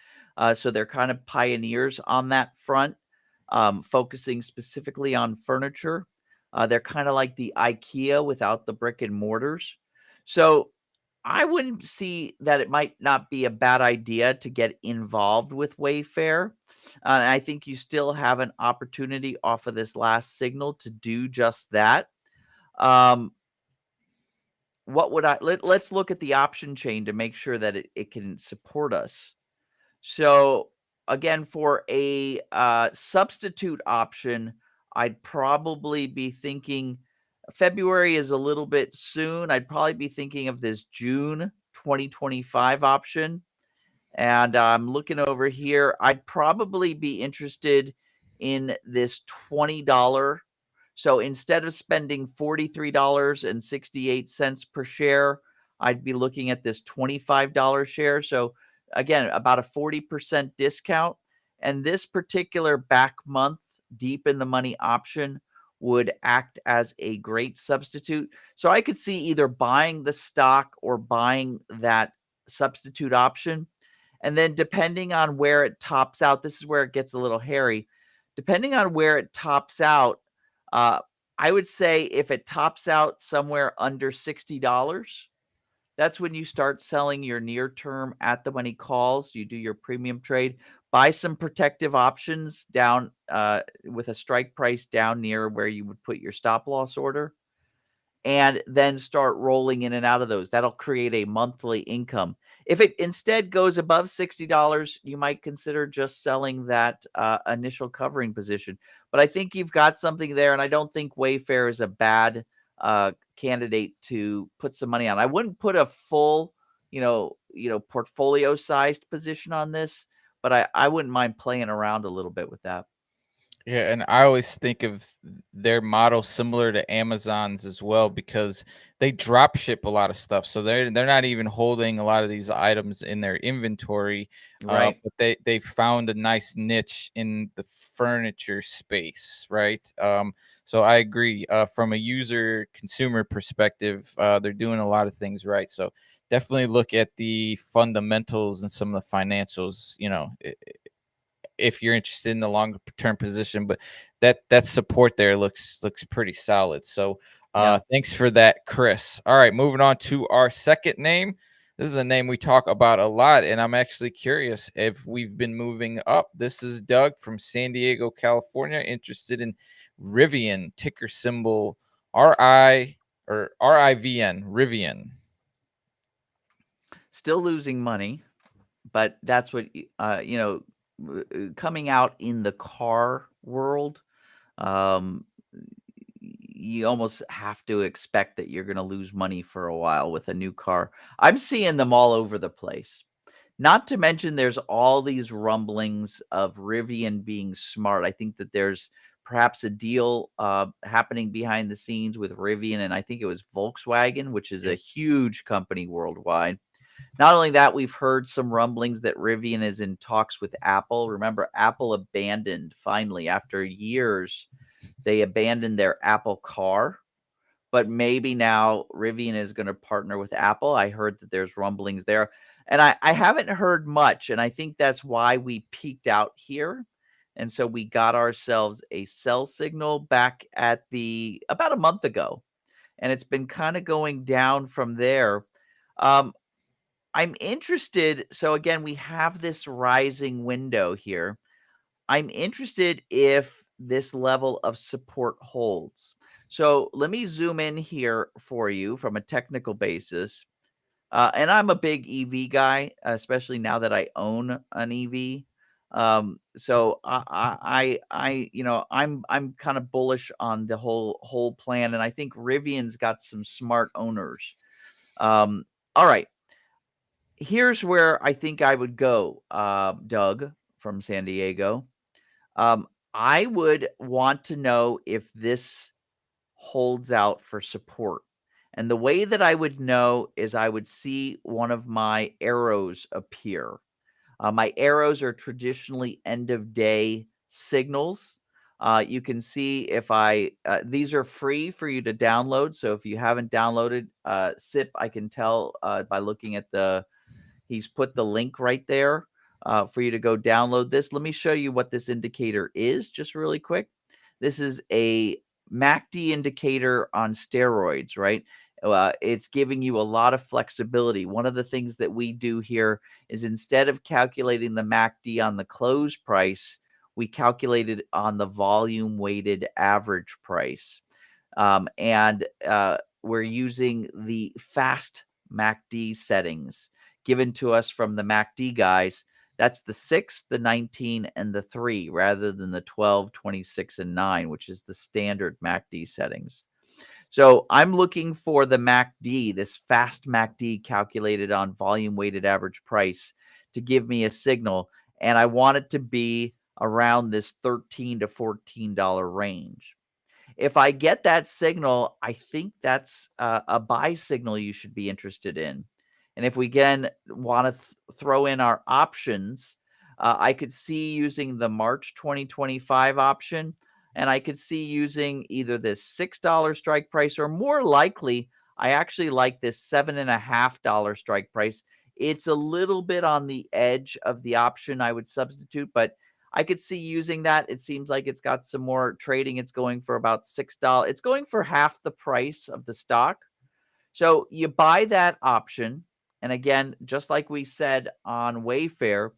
So they're kind of pioneers on that front, focusing specifically on furniture. They're kind of like the IKEA without the brick and mortars. So I wouldn't see that it might not be a bad idea to get involved with Wayfair. And I think you still have an opportunity off of this last signal to do just that. Let's look at the option chain to make sure that it can support us. So again, for a substitute option, I'd probably be thinking February is a little bit soon. I'd probably be thinking of this June 2025 option. And I'm looking over here. I'd probably be interested in this $20. So instead of spending $43.68 per share, I'd be looking at this $25 share. So again, about a 40% discount. And this particular back month, deep in the money option would act as a great substitute. So I could see either buying the stock or buying that substitute option. And then depending on where it tops out, this is where it gets a little hairy. Depending on where it tops out, I would say if it tops out somewhere under $60, that's when you start selling your near-term at-the-money calls. You do your premium trade. Buy some protective options down with a strike price down near where you would put your stop-loss order, and then start rolling in and out of those. That'll create a monthly income. If it instead goes above $60, you might consider just selling that initial covering position. But I think you've got something there, and I don't think Wayfair is a bad candidate to put some money on. I wouldn't put a full, portfolio-sized position on this, but I wouldn't mind playing around a little bit with that. Yeah, and I always think of their model similar to Amazon's as well because they drop ship a lot of stuff. So they're not even holding a lot of these items in their inventory. Right. But they found a nice niche in the furniture space, right? So I agree. From a user consumer perspective, they're doing a lot of things right. So definitely look at the fundamentals and some of the financials, if you're interested in the longer term position, but that support there looks pretty solid. So Yeah. thanks for that, Chris. All right, moving on to our second name. This is a name we talk about a lot, and I'm actually curious if we've been moving up. This is Doug from San Diego, California, interested in Rivian, ticker symbol RIVN, Rivian. Still losing money, but that's what coming out in the car world. Um, you almost have to expect that you're going to lose money for a while with a new car. I'm seeing them all over the place. Not to mention, there's all these rumblings of Rivian being smart. I think that there's perhaps a deal happening behind the scenes with Rivian, and I think it was Volkswagen, which is a huge company worldwide. Not only that, we've heard some rumblings that Rivian is in talks with Apple. Remember, Apple abandoned, finally, after years, they abandoned their Apple Car. But maybe now Rivian is going to partner with Apple. I heard that there's rumblings there. And I haven't heard much. And I think that's why we peaked out here. And so we got ourselves a sell signal back at about a month ago. And it's been kind of going down from there. Um, I'm interested. So again, we have this rising window here. I'm interested if this level of support holds. So let me zoom in here for you from a technical basis. And I'm a big EV guy, especially now that I own an EV. So I'm kind of bullish on the whole plan, and I think Rivian's got some smart owners. All right, here's where I think I would go, Doug from San Diego. I would want to know if this holds out for support. And the way that I would know is I would see one of my arrows appear. My arrows are traditionally end of day signals. You can see if these are free for you to download. So if you haven't downloaded SIP, I can tell by looking at he's put the link right there for you to go download this. Let me show you what this indicator is just really quick. This is a MACD indicator on steroids, right? It's giving you a lot of flexibility. One of the things that we do here is instead of calculating the MACD on the close price, we calculate it on the volume weighted average price. And we're using the fast MACD settings given to us from the MACD guys. That's the 6, the 19, and the 3, rather than the 12, 26, and 9, which is the standard MACD settings. So I'm looking for the MACD, this fast MACD calculated on volume weighted average price, to give me a signal. And I want it to be around this $13 to $14 range. If I get that signal, I think that's a buy signal you should be interested in. And if we again want to throw in our options, I could see using the March 2025 option, and I could see using either this $6 strike price, or more likely, I actually like this $7.50 strike price. It's a little bit on the edge of the option I would substitute, but I could see using that. It seems like it's got some more trading. It's going for about $6. It's going for half the price of the stock. So you buy that option. And again, just like we said on Wayfair,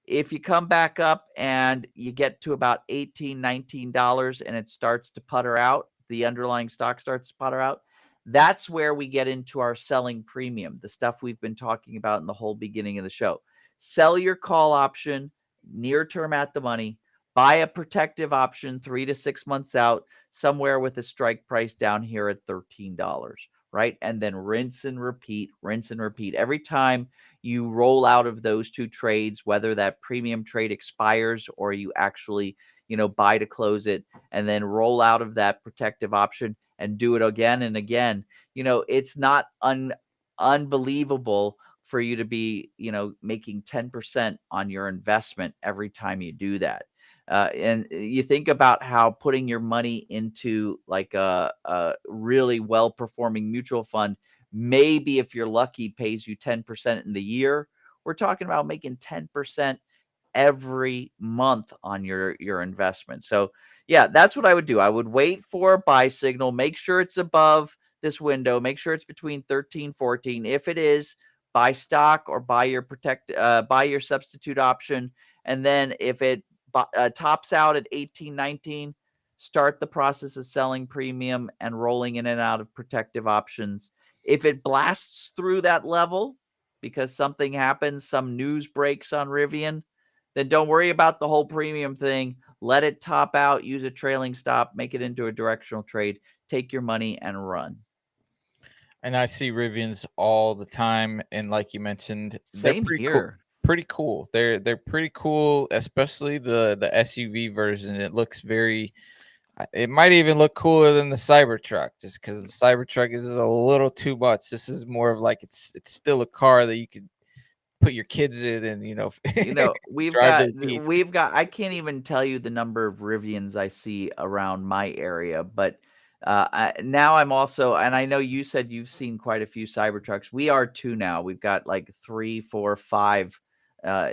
if you come back up and you get to about $18, $19 and it starts to putter out, the underlying stock starts to putter out, that's where we get into our selling premium, the stuff we've been talking about in the whole beginning of the show. Sell your call option near term at the money, buy a protective option 3 to 6 months out, somewhere with a strike price down here at $13. Right? And then rinse and repeat. Every time you roll out of those two trades, whether that premium trade expires or you actually, buy to close it, and then roll out of that protective option and do it again and again. It's not unbelievable for you to be, making 10% on your investment every time you do that. And you think about how putting your money into like a really well performing mutual fund, maybe if you're lucky, pays you 10% in the year. We're talking about making 10% every month on your investment. So yeah, that's what I would do. I would wait for a buy signal, make sure it's above this window, make sure it's between 13, 14. If it is, buy stock or buy your substitute option. And then if it tops out at 18, 19, start the process of selling premium and rolling in and out of protective options. If it blasts through that level because something happens, some news breaks on Rivian, then don't worry about the whole premium thing. Let it top out, use a trailing stop, make it into a directional trade, take your money and run. And I see Rivians all the time, and like you mentioned, they're Same pretty cool. here. Pretty cool. They're pretty cool, especially the SUV version. It looks very. It might even look cooler than the Cybertruck, just because the Cybertruck is a little too much. This is more of like it's still a car that you could put your kids in, and We've drive got to the beach. I can't even tell you the number of Rivians I see around my area, but now I'm also, and I know you said you've seen quite a few Cybertrucks. We are too now. We've got like 3, 4, 5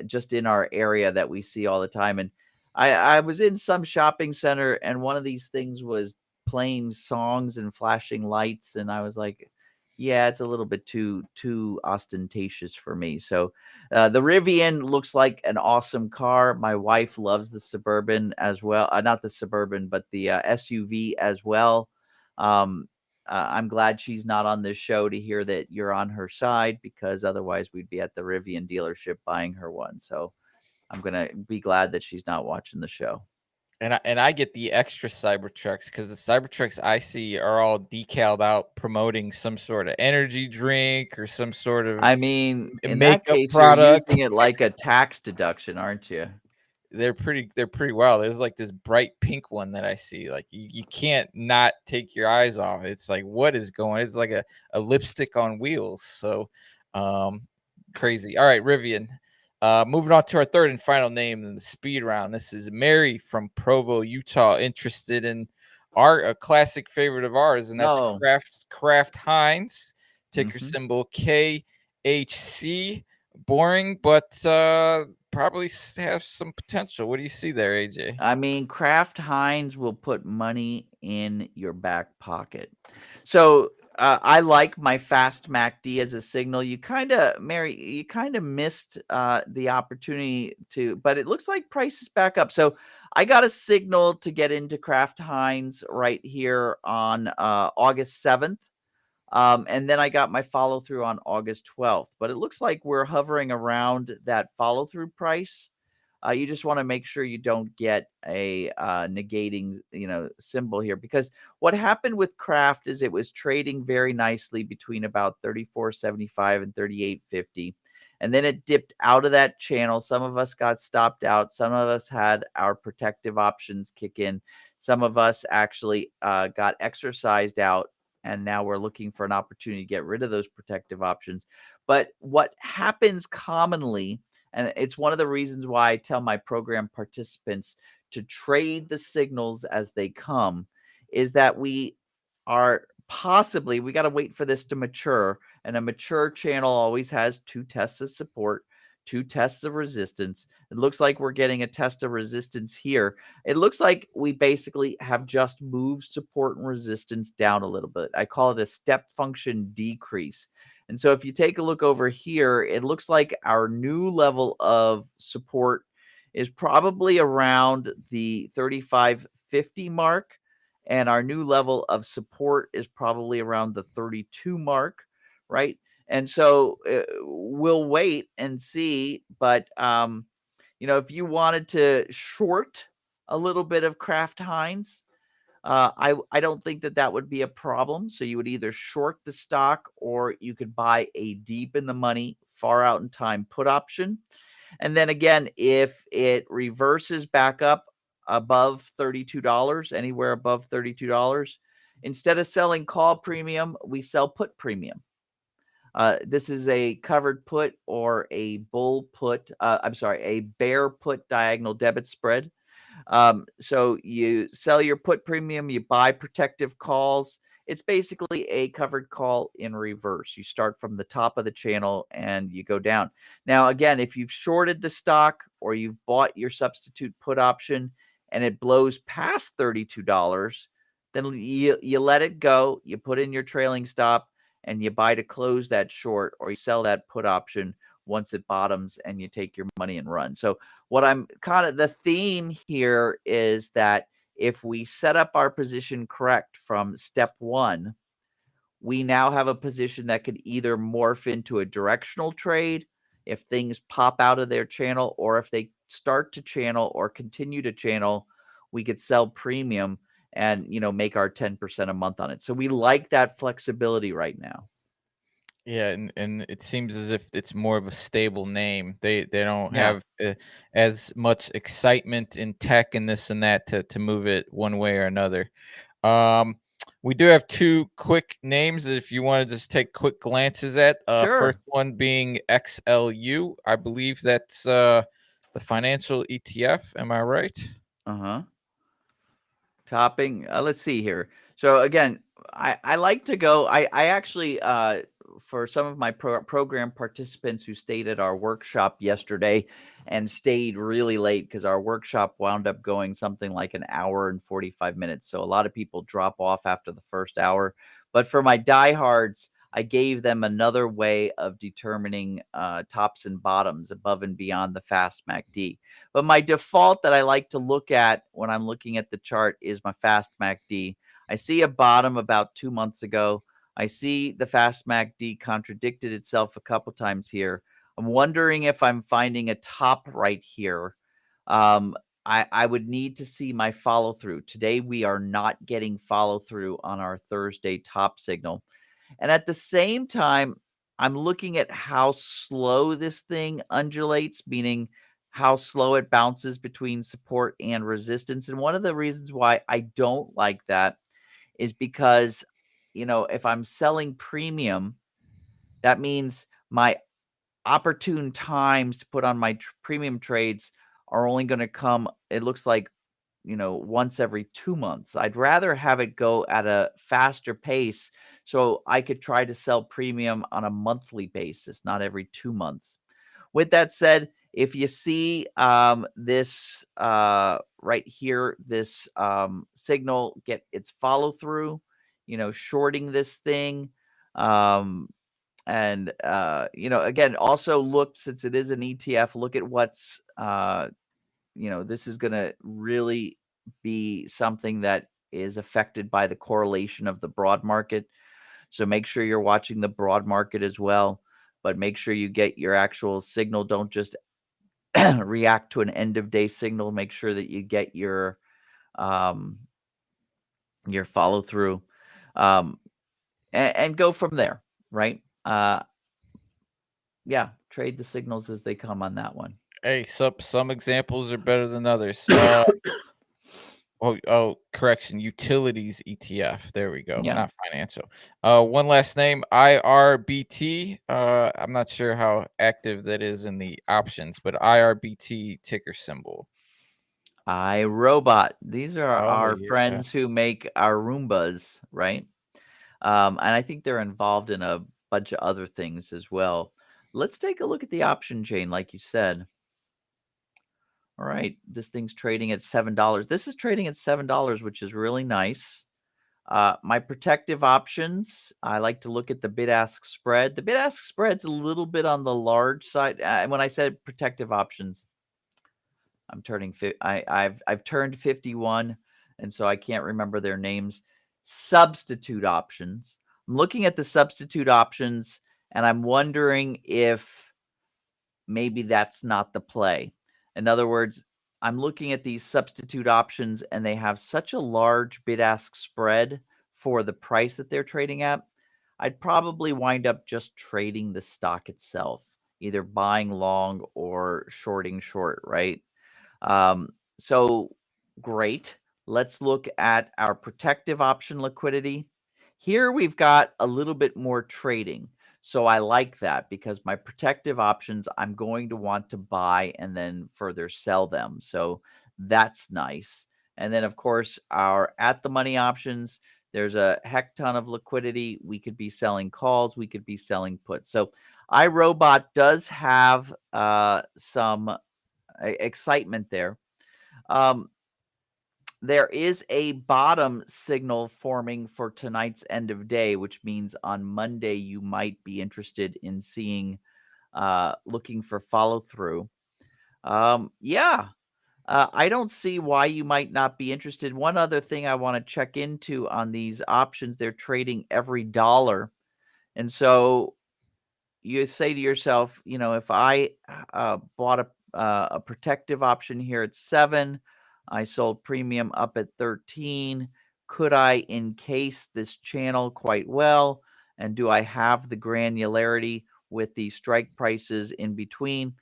just in our area that we see all the time. And I was in some shopping center, and one of these things was playing songs and flashing lights, and I was like, yeah, it's a little bit too ostentatious for me. So the Rivian looks like an awesome car. My wife loves the Suburban as well. Not the Suburban, but the SUV as well. I'm glad she's not on this show to hear that you're on her side, because otherwise we'd be at the Rivian dealership buying her one. So I'm going to be glad that she's not watching the show. And I get the extra Cybertrucks because the Cybertrucks I see are all decaled out promoting some sort of energy drink or some sort of I mean, in that makeup case, product. you're using it like a tax deduction, aren't you? They're pretty wild. There's like this bright pink one that I see. Like you can't not take your eyes off. It's like, what is going? It's like a lipstick on wheels. So crazy. All right, Rivian. Moving on to our third and final name in the speed round. This is Mary from Provo, Utah, interested in a classic favorite of ours, and that's Kraft Heinz, ticker symbol KHC. Boring, but probably have some potential. What do you see there, AJ? I mean, Kraft Heinz will put money in your back pocket. So I like my fast MACD as a signal. Mary, you kind of missed the opportunity but it looks like price is back up. So I got a signal to get into Kraft Heinz right here on August 7th. And then I got my follow through on August 12th. But it looks like we're hovering around that follow through price. You just want to make sure you don't get a negating, symbol here, because what happened with Kraft is it was trading very nicely between about 34.75 and 38.50. And then it dipped out of that channel. Some of us got stopped out. Some of us had our protective options kick in. Some of us actually got exercised out. And now we're looking for an opportunity to get rid of those protective options. But what happens commonly, and it's one of the reasons why I tell my program participants to trade the signals as they come, is that we got to wait for this to mature. And a mature channel always has 2 tests of support, 2 tests of resistance. It looks like we're getting a test of resistance here. It looks like we basically have just moved support and resistance down a little bit. I call it a step function decrease. And so if you take a look over here, it looks like our new level of support is probably around the 35.50 mark. And our new level of support is probably around the 32 mark, right? And so we'll wait and see. But, if you wanted to short a little bit of Kraft Heinz, I don't think that would be a problem. So you would either short the stock or you could buy a deep in the money far out in time put option. And then again, if it reverses back up above $32, anywhere above $32, instead of selling call premium, we sell put premium. This is a covered put or a bull put. A bear put diagonal debit spread. So you sell your put premium, you buy protective calls. It's basically a covered call in reverse. You start from the top of the channel and you go down. Now, again, if you've shorted the stock or you've bought your substitute put option and it blows past $32, then you let it go. You put in your trailing stop and you buy to close that short, or you sell that put option once it bottoms and you take your money and run. So what I'm kind of the theme here is that if we set up our position correct from step one, we now have a position that could either morph into a directional trade if things pop out of their channel, or if they start to channel or continue to channel, we could sell premium and, make our 10% a month on it. So we like that flexibility right now. Yeah, and it seems as if it's more of a stable name. They don't Yeah. have as much excitement in tech and this and that to move it one way or another. We do have two quick names if you want to just take quick glances at. Sure. First one being XLU. I believe that's the financial ETF. Am I right? Uh-huh. Topping. Let's see here. So again, I like to go. I actually for some of my program participants who stayed at our workshop yesterday and stayed really late, because our workshop wound up going something like an hour and 45 minutes. So a lot of people drop off after the first hour. But for my diehards, I gave them another way of determining tops and bottoms above and beyond the fast MACD. But my default that I like to look at when I'm looking at the chart is my fast MACD. I see a bottom about 2 months ago. I see the fast MACD contradicted itself a couple times here. I'm wondering if I'm finding a top right here. I would need to see my follow through. Today, we are not getting follow through on our Thursday top signal. And at the same time, I'm looking at how slow this thing undulates, meaning how slow it bounces between support and resistance. And one of the reasons why I don't like that is because, if I'm selling premium, that means my opportune times to put on my premium trades are only going to come, it looks like, once every 2 months. I'd rather have it go at a faster pace so I could try to sell premium on a monthly basis, not every 2 months. With that said, if you see this right here, this signal get its follow through, shorting this thing. Again, also look, since it is an ETF, look at what's, this is going to really be something that is affected by the correlation of the broad market. So make sure you're watching the broad market as well, but make sure you get your actual signal. Don't just react to an end of day signal. Make sure that you get your follow through, and go from there. Right. Trade the signals as they come on that one. Hey, some examples are better than others. Correction. Utilities ETF. There we go. Yeah. Not financial. One last name, IRBT. I'm not sure how active that is in the options, but IRBT ticker symbol. iRobot. These are our yeah. friends who make our Roombas, right? And I think they're involved in a bunch of other things as well. Let's take a look at the option chain, like you said. All right, this thing's trading at $7. This is trading at $7, which is really nice. My protective options, I like to look at the bid-ask spread. The bid-ask spread's a little bit on the large side. And when I said protective options, I'm turning I've turned 51, and so I can't remember their names. Substitute options. I'm looking at the substitute options, and I'm wondering if maybe that's not the play. In other words, I'm looking at these substitute options, and they have such a large bid-ask spread for the price that they're trading at. I'd probably wind up just trading the stock itself. either buying long or shorting short, right? So great. Let's look at our protective option liquidity. Here we've got a little bit more trading. So I like that because my protective options, I'm going to want to buy and then further sell them. So that's nice. And then, of course, our at the money options, there's a heck ton of liquidity. We could be selling calls, we could be selling puts. So iRobot does have some excitement there. There is a bottom signal forming for tonight's end of day, which means on Monday you might be interested in seeing, looking for follow through. Yeah, I don't see why you might not be interested. One other thing I want to check into on these options, they're trading every dollar. And so you say to yourself, if I bought a protective option here at 7, I sold premium up at 13. Could I encase this channel quite well? And do I have the granularity with the strike prices in between?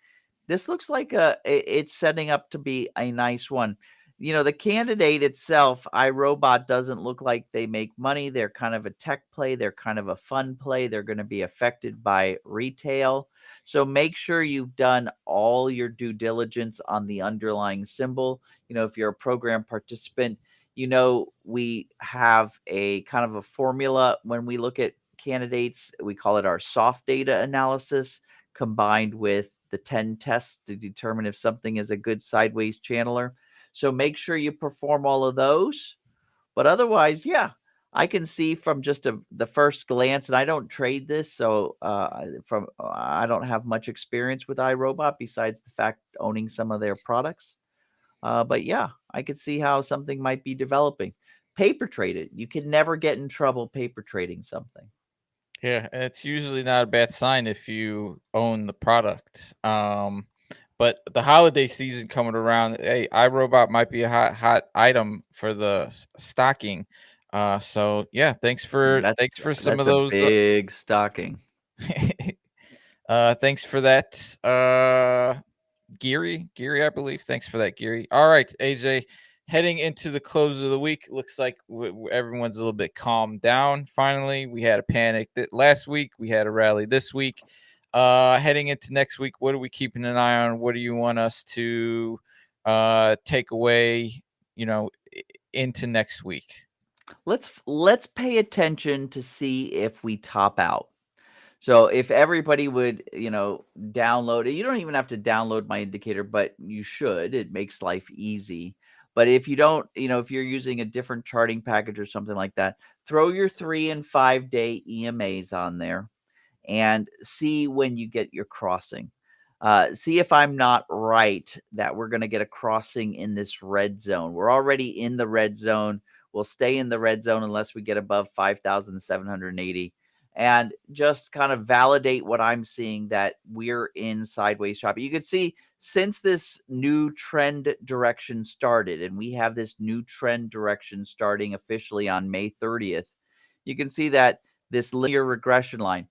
This looks like it's setting up to be a nice one. The candidate itself, iRobot, doesn't look like they make money. They're kind of a tech play. They're kind of a fun play. They're going to be affected by retail. So make sure you've done all your due diligence on the underlying symbol. If you're a program participant, we have a kind of a formula when we look at candidates. We call it our soft data analysis, combined with the 10 tests to determine if something is a good sideways channeler. So make sure you perform all of those. But otherwise, yeah, I can see from just the first glance, and I don't trade this, so I don't have much experience with iRobot besides the fact owning some of their products. But yeah, I could see how something might be developing. Paper trade it. You can never get in trouble paper trading something. Yeah, and it's usually not a bad sign if you own the product. But the holiday season coming around, hey, iRobot might be a hot item for the stocking. So yeah, thanks for some of those big stocking. Thanks for that, Geary, I believe. Thanks for that, Geary. All right, AJ. Heading into the close of the week, looks like everyone's a little bit calmed down. Finally, we had a panic last week. We had a rally this week. Heading into next week, what are we keeping an eye on? What do you want us to take away, into next week? Let's pay attention to see if we top out. So if everybody would, download it, you don't even have to download my indicator, but you should. It makes life easy. But if you don't, if you're using a different charting package or something like that, throw your 3 and 5 day EMAs on there and see when you get your crossing. See if I'm not right that we're going to get a crossing in this red zone. We're already in the red zone. We'll stay in the red zone unless we get above 5,780. And just kind of validate what I'm seeing, that we're in sideways shopping. You can see since this new trend direction started, and we have this new trend direction starting officially on May 30th, you can see that this linear regression line,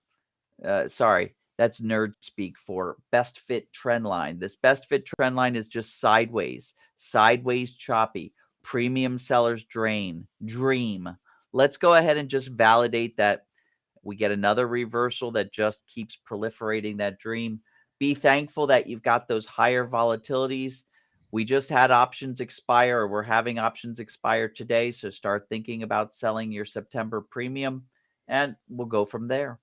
sorry, that's nerd speak for best fit trend line. This best fit trend line is just sideways choppy, premium sellers dream. Let's go ahead and just validate that we get another reversal that just keeps proliferating that dream. Be thankful that you've got those higher volatilities. We just had options expire, or we're having options expire today. So start thinking about selling your September premium, and we'll go from there.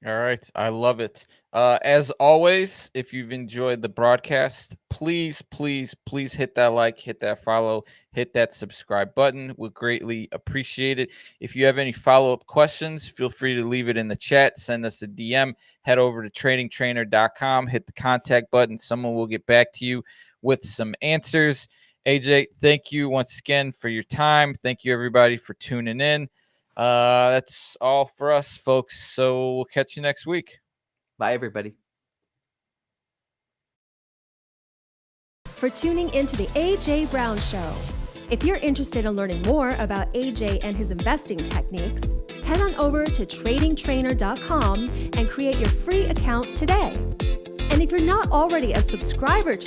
All right. I love it. As always, if you've enjoyed the broadcast, please hit that like, hit that follow, hit that subscribe button. We'll greatly appreciate it. If you have any follow-up questions, feel free to leave it in the chat. Send us a DM. Head over to tradingtrainer.com. Hit the contact button. Someone will get back to you with some answers. AJ, thank you once again for your time. Thank you, everybody, for tuning in. That's all for us, folks. So we'll catch you next week. Bye, everybody. For tuning into the AJ Brown Show. If you're interested in learning more about AJ and his investing techniques, head on over to tradingtrainer.com and create your free account today. And if you're not already a subscriber to